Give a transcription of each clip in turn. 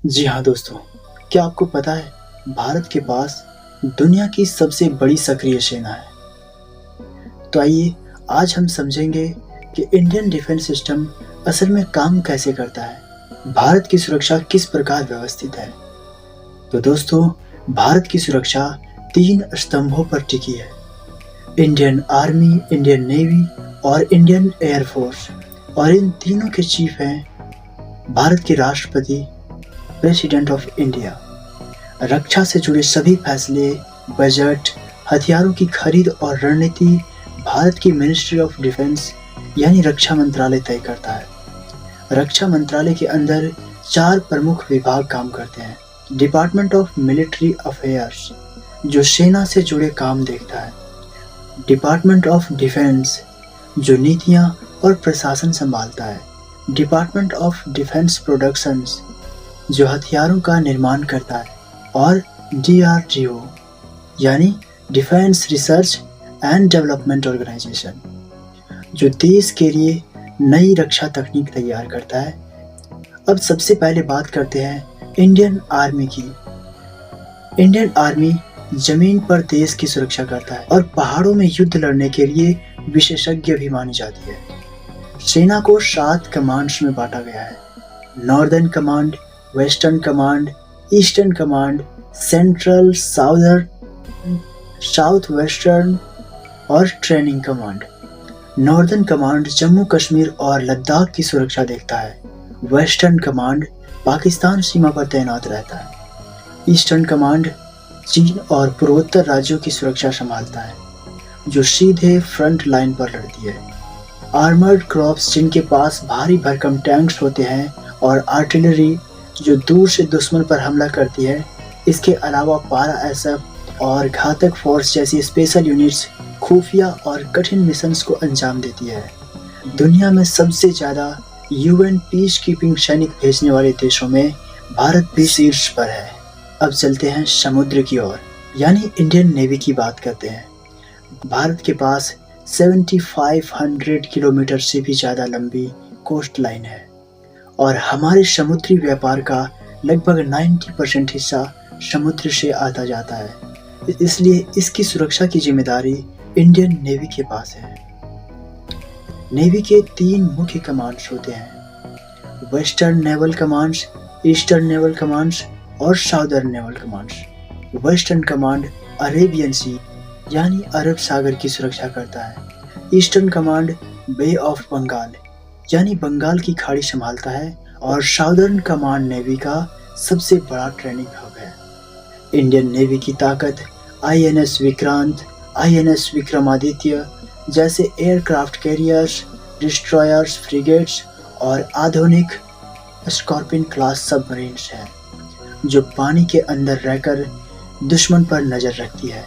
जी हाँ दोस्तों, क्या आपको पता है भारत के पास दुनिया की सबसे बड़ी सक्रिय सेना है। तो आइए आज हम समझेंगे कि इंडियन डिफेंस सिस्टम असल में काम कैसे करता है, भारत की सुरक्षा किस प्रकार व्यवस्थित है। तो दोस्तों, भारत की सुरक्षा 3 स्तंभों पर टिकी है: इंडियन आर्मी, इंडियन नेवी और इंडियन एयर फोर्स। और इन तीनों के चीफ हैं भारत के राष्ट्रपति, प्रेसिडेंट ऑफ इंडिया। रक्षा से जुड़े सभी फैसले, बजट, हथियारों की खरीद और रणनीति भारत की मिनिस्ट्री ऑफ डिफेंस यानी रक्षा मंत्रालय तय करता है। रक्षा मंत्रालय के अंदर 4 प्रमुख विभाग काम करते हैं। डिपार्टमेंट ऑफ मिलिट्री अफेयर्स, जो सेना से जुड़े काम देखता है। डिपार्टमेंट ऑफ डिफेंस, जो नीतियां और प्रशासन संभालता है। डिपार्टमेंट ऑफ डिफेंस प्रोडक्शंस, जो हथियारों का निर्माण करता है। और DRDO यानी defence research and development organisation, जो देश के लिए नई रक्षा तकनीक तैयार करता है। अब सबसे पहले बात करते हैं इंडियन आर्मी की। इंडियन आर्मी जमीन पर देश की सुरक्षा करता है और पहाड़ों में युद्ध लड़ने के लिए विशेषज्ञ भी मानी जाती है। सेना को 7 कमांड्स में बांटा गया है: northern command, western command, eastern command, central, southern, south western और training command. Northern command Jammu Kashmir और लद्दाख की सुरक्षा देखता है। वेस्टर्न कमांड पाकिस्तान सीमा पर तैनात रहता है। ईस्टर्न कमांड चीन और पूर्वोत्तर राज्यों की सुरक्षा संभालता है, जो सीधे फ्रंट लाइन पर लड़ती है। आर्मर्ड क्रॉप्स, जिनके पास भारी भरकम टैंक्स होते हैं, और आर्टिलरी, जो दूर से दुश्मन पर हमला करती है। इसके अलावा पारा SF और घातक फोर्स जैसी स्पेशल यूनिट्स खुफिया और कठिन मिशंस को अंजाम देती है। दुनिया में सबसे ज़्यादा UN पीस कीपिंग सैनिक भेजने वाले देशों में भारत भी शीर्ष पर है। अब चलते हैं समुद्र की ओर, यानी इंडियन नेवी की बात करते हैं। भारत के पास 7500 किलोमीटर से भी ज़्यादा लंबी कोस्ट लाइन है और हमारे समुद्री व्यापार का लगभग 90% हिस्सा समुद्र से आता जाता है। इसलिए इसकी सुरक्षा की जिम्मेदारी इंडियन नेवी के पास है। नेवी के 3 मुख्य कमांड्स होते हैं: western naval commands, eastern naval commands और southern naval commands. Western command Arabian sea यानी अरब सागर की सुरक्षा करता है। Eastern command bay of Bengal यानी बंगाल की खाड़ी संभालता है। और साउदर्न कमांड नेवी का सबसे बड़ा ट्रेनिंग हब है। इंडियन नेवी की ताकत INS विक्रांत, INS विक्रमादित्य जैसे एयरक्राफ्ट कैरियर्स, डिस्ट्रॉयर्स, फ्रिगेट्स और आधुनिक स्कॉर्पियन क्लास सबमरीन्स हैं, जो पानी के अंदर रहकर दुश्मन पर नजर रखती है।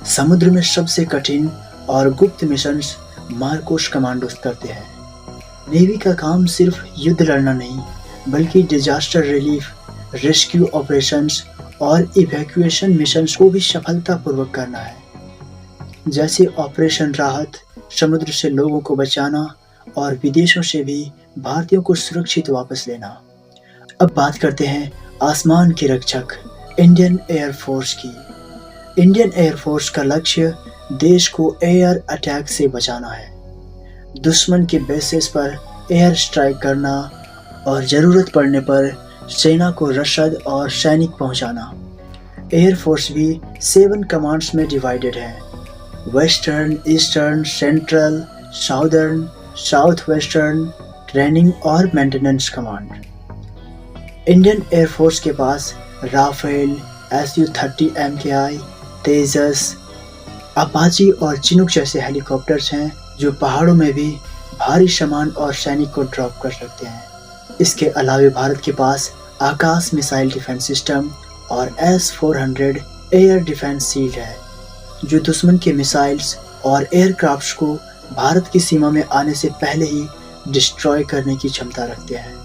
समुद्र में सबसे कठिन और गुप्त मिशंस मार्कोस कमांडोस करते हैं। नेवी का काम सिर्फ युद्ध लड़ना नहीं, बल्कि डिजास्टर रिलीफ, रेस्क्यू ऑपरेशंस और इवैक्यूएशन मिशंस को भी सफलतापूर्वक करना है, जैसे ऑपरेशन राहत, समुद्र से लोगों को बचाना और विदेशों से भी भारतीयों को सुरक्षित वापस लेना। अब बात करते हैं आसमान के रक्षक इंडियन एयर फोर्स की। इंडियन एयर फोर्स का लक्ष्य देश को एयर अटैक से बचाना है, दुश्मन के बेसेस पर एयर स्ट्राइक करना और ज़रूरत पड़ने पर सेना को रसद और सैनिक पहुंचाना। एयर फोर्स भी 7 कमांड्स में डिवाइडेड है: western, eastern, central, southern, south western, training और maintenance command. Indian air force के पास Rafale, Su-30 MKI, Tejas, Apache और चिनूक जैसे हेलीकॉप्टर्स हैं, जो पहाड़ों में भी भारी सामान और सैनिक को ड्रॉप कर सकते हैं। इसके अलावा भारत के पास आकाश मिसाइल डिफेंस सिस्टम और S-400 एयर डिफेंस शील्ड है, जो दुश्मन के मिसाइल्स और एयरक्राफ्ट्स को भारत की सीमा में आने से पहले ही डिस्ट्रॉय करने की क्षमता रखते हैं।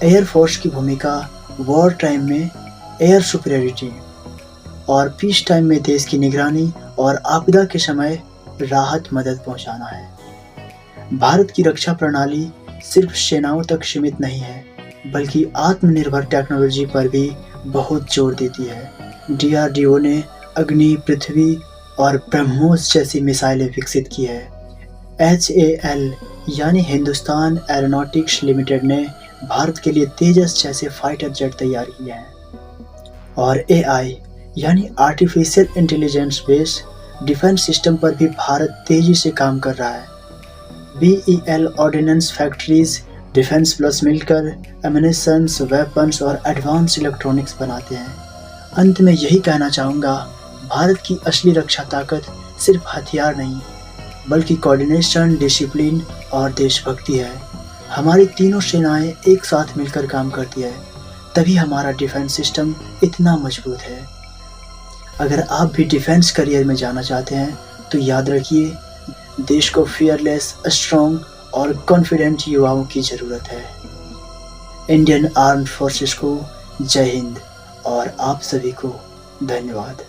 एयर फोर्स की भूमिका वॉर टाइम में एयर सुपीरियरिटी और पीस टाइम में देश की निगरानी और आपदा के समय राहत मदद पहुंचाना है। भारत की रक्षा प्रणाली सिर्फ सेनाओं तक सीमित नहीं है, बल्कि आत्मनिर्भर टेक्नोलॉजी पर भी बहुत जोर देती है। डीआरडीओ ने अग्नि, पृथ्वी और ब्रह्मोस जैसी मिसाइलें विकसित की है। HAL यानी हिंदुस्तान एरोनॉटिक्स लिमिटेड ने भारत के लिए तेजस जैसे फाइटर जेट तैयार किए हैं। और AI यानी artificial intelligence based defence system पर भी भारत तेजी से काम कर रहा है। BEL ordnance factories defence plus मिलकर एमिनेशंस, वेपन्स और एडवांस इलेक्ट्रॉनिक्स बनाते हैं। अंत में यही कहना चाहूँगा, भारत की असली रक्षा ताकत सिर्फ हथियार नहीं, बल्कि कोऑर्डिनेशन, डिसिप्लिन और देशभक्ति है। हमारी तीनों सेनाएं एक साथ मिलकर काम करती है, तभी हमारा डिफेंस सिस्टम इतना मजबूत है। अगर आप भी डिफेंस करियर में जाना चाहते हैं तो याद रखिए, देश को फियरलेस, स्ट्रॉन्ग और कॉन्फिडेंट युवाओं की ज़रूरत है। इंडियन आर्म्ड फोर्सेस को जय हिंद और आप सभी को धन्यवाद।